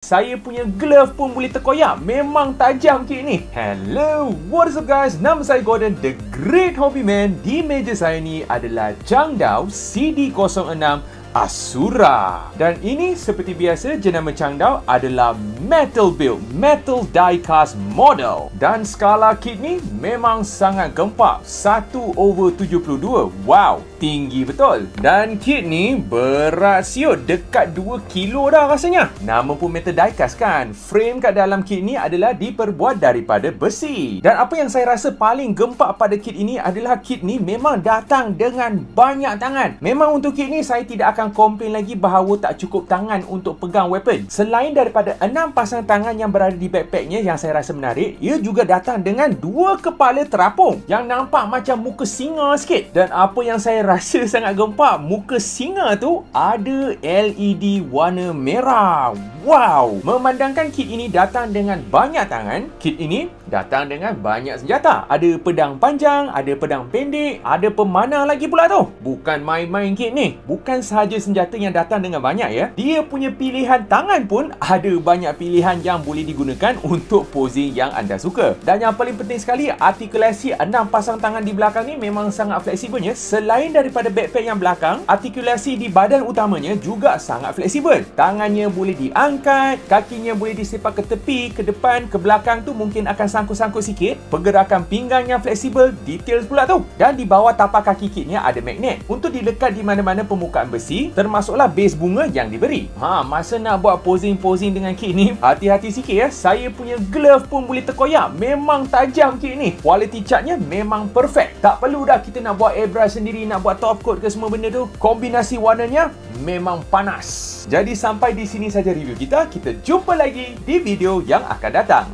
Saya punya glove pun boleh terkoyak. Memang tajam kit ni. Hello, what is up guys? Nama saya Gordon, The Great Hobby Man. Di meja saya ni adalah Changdao CD06 Asura. Dan ini seperti biasa, jenama Changdao adalah metal build, metal die cast model. Dan skala kit ni memang sangat gempak, 1/72. Wow, tinggi betul. Dan kit ni berat siut, dekat 2 kilo dah rasanya. Nama pun metal die cast kan. Frame kat dalam kit ni adalah diperbuat daripada besi. Dan apa yang saya rasa paling gempak pada kit ini adalah kit ni memang datang dengan banyak tangan. Memang untuk kit ni saya tidak akan komplain lagi bahawa tak cukup tangan untuk pegang weapon. Selain daripada 6 pasang tangan yang berada di backpacknya yang saya rasa menarik, ia juga datang dengan 2 kepala terapung yang nampak macam muka singa sikit. Dan apa yang saya rasa sangat gempak, muka singa tu ada LED warna merah. Wow! Memandangkan kit ini datang dengan banyak tangan, kit ini datang dengan banyak senjata. Ada pedang panjang, ada pedang pendek, ada pemanah lagi pula tu. Bukan main-main kit ni. Bukan sahaja senjata yang datang dengan banyak ya. Dia punya pilihan tangan pun ada banyak pilihan yang boleh digunakan untuk posing yang anda suka. Dan yang paling penting sekali, artikulasi 6 pasang tangan di belakang ni memang sangat fleksibelnya. Selain daripada backpack yang belakang, artikulasi di badan utamanya juga sangat fleksibel. Tangannya boleh diangkat, kakinya boleh disepak ke tepi, ke depan, ke belakang tu mungkin akan sangkut-sangkut sikit. Pergerakan pinggang yang fleksibel, details pula tu. Dan di bawah tapak kaki kitnya ada magnet untuk dilekat di mana-mana permukaan besi, termasuklah base bunga yang diberi. Masa nak buat posing-posing dengan kit ni, hati-hati sikit ya. Saya punya glove pun boleh terkoyak. Memang tajam kit ni. Quality chartnya memang perfect. Tak perlu dah kita nak buat airbrush sendiri, nak buat top coat ke semua benda tu. Kombinasi warnanya memang panas. Jadi sampai di sini saja review kita. Kita jumpa lagi di video yang akan datang.